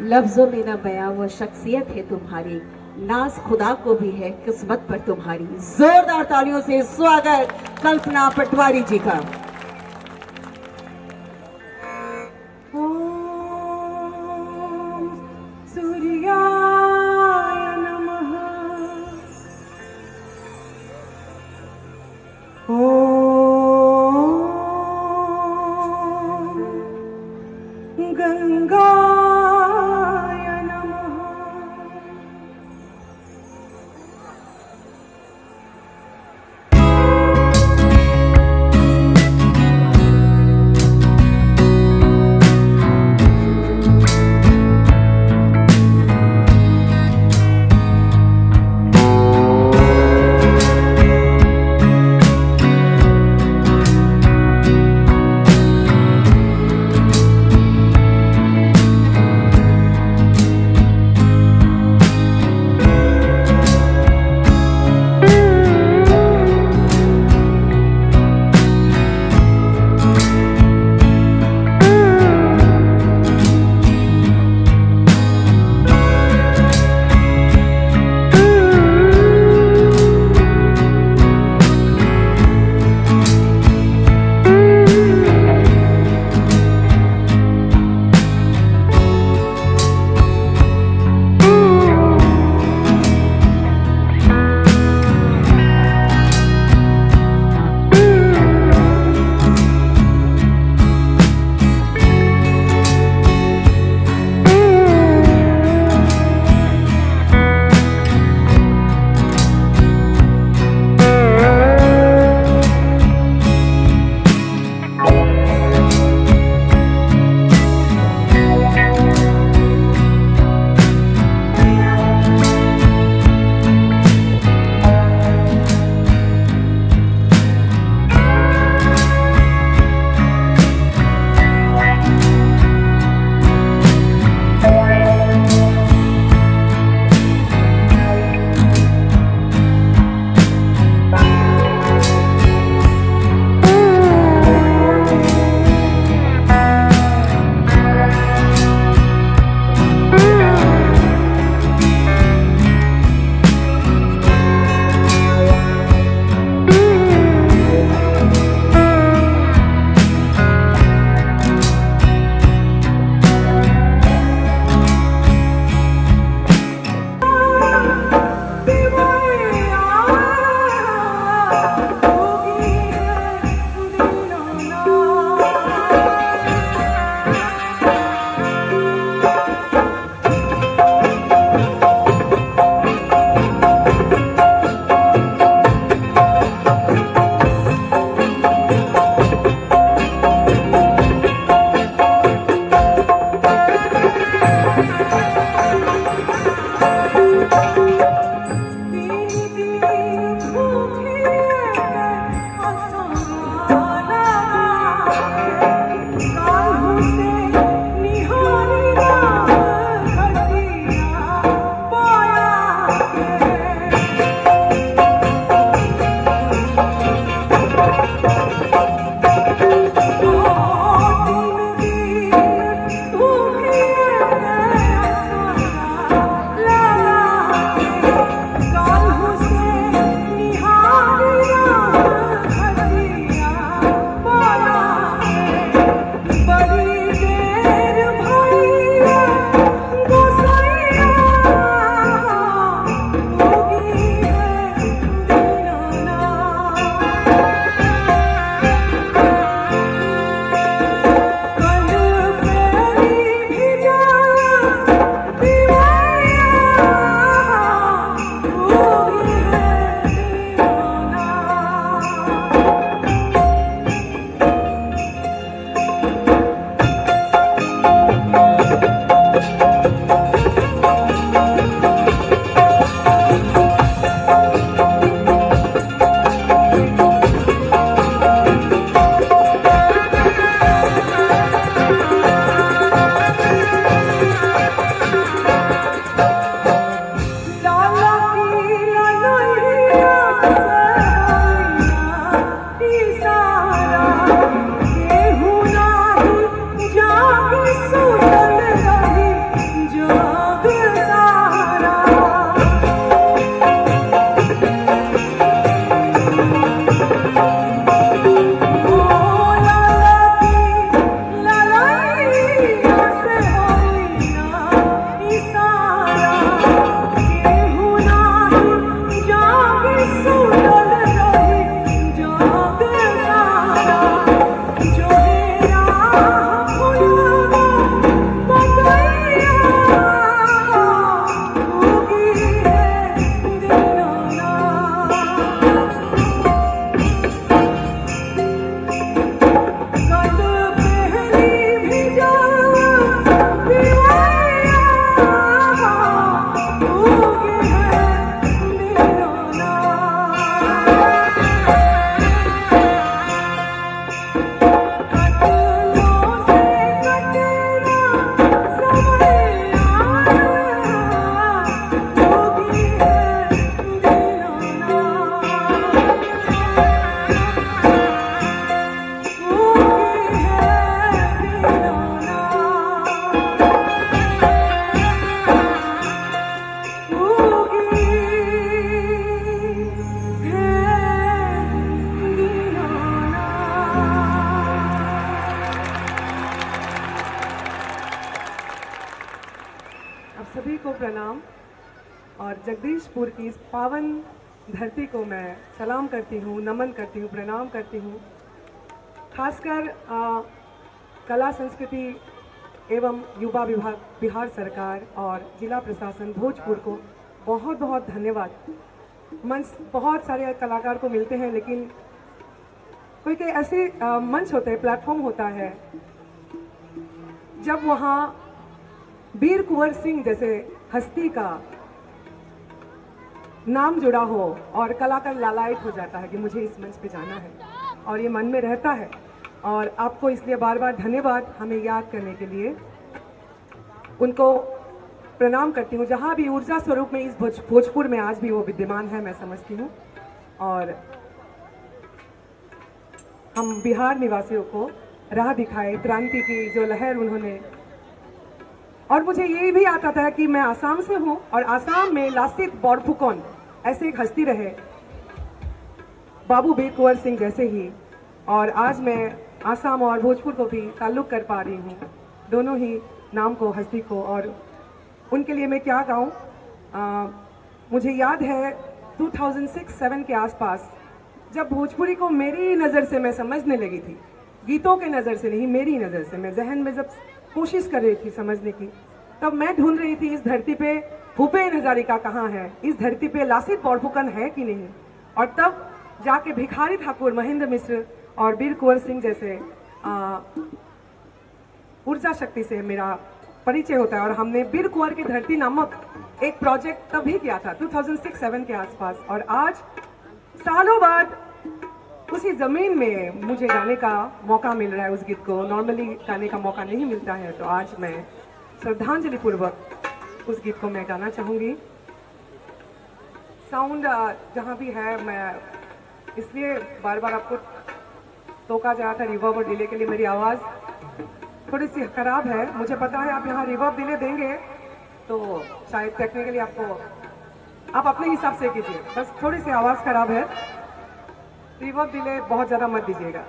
लफ्जों में न बयां वो शख्सियत है तुम्हारी, नाज खुदा को भी है किस्मत पर तुम्हारी। जोरदार तालियों से स्वागत कल्पना पटवारी जी का। ओम सूर्याय नमः। ओम गंगाय नमः। जगदीशपुर की इस पावन धरती को मैं सलाम करती हूँ, नमन करती हूँ, प्रणाम करती हूँ। खासकर कला संस्कृति एवं युवा विभाग बिहार सरकार और जिला प्रशासन भोजपुर को बहुत बहुत धन्यवाद। मंच बहुत सारे कलाकार को मिलते हैं, लेकिन कोई कोई ऐसे मंच होते हैं, प्लेटफॉर्म होता है, जब वहाँ वीर कुंवर सिंह जैसे हस्ती का नाम जुड़ा हो और कलाकार लालायित हो जाता है कि मुझे इस मंच पे जाना है, और ये मन में रहता है। और आपको इसलिए बार बार धन्यवाद हमें याद करने के लिए। उनको प्रणाम करती हूँ, जहाँ भी ऊर्जा स्वरूप में इस भोजपुर में आज भी वो विद्यमान है, मैं समझती हूँ। और हम बिहार निवासियों को राह दिखाए, क्रांति की जो लहर उन्होंने। और मुझे ये भी आता था कि मैं आसाम से हूँ, और आसाम में लासित बोरफुकन ऐसे एक हस्ती रहे, बाबू वीर कुंवर सिंह जैसे ही। और आज मैं आसाम और भोजपुर को भी ताल्लुक़ कर पा रही हूँ, दोनों ही नाम को, हस्ती को। और उनके लिए मैं क्या गाऊँ? मुझे याद है 2006-07 के आसपास, जब भोजपुरी को मेरी नज़र से मैं समझने लगी थी, गीतों के नज़र से नहीं, मेरी नज़र से, मैं जहन में जब कोशिश कर रही थी समझने की, तब मैं ढूंढ रही थी इस धरती पे भूपेन हजारिका कहाँ है, इस धरती पे लासित बोरफुकन है कि नहीं। और तब जाके भिखारी ठाकुर, महेंद्र मिश्र और वीर कुंवर सिंह जैसे ऊर्जा शक्ति से मेरा परिचय होता है। और हमने वीर कुंवर की धरती नामक एक प्रोजेक्ट तभी किया था 2006-07 के आसपास। और आज सालों बाद उसी ज़मीन में मुझे गाने का मौका मिल रहा है। उस गीत को नॉर्मली गाने का मौका नहीं मिलता है, तो आज मैं श्रद्धांजलि पूर्वक उस गीत को मैं गाना चाहूँगी। साउंड जहाँ भी है, मैं इसलिए बार बार आपको टोका जा रहा था रिवर्ब और डिले के लिए। मेरी आवाज़ थोड़ी सी ख़राब है, मुझे पता है। आप यहाँ रिवर्ब डिले देंगे तो शायद टेक्निकली आप अपने हिसाब से कीजिए, बस थोड़ी सी आवाज़ ख़राब है। रिवर्ब डिले बहुत ज़्यादा मत दीजिएगा।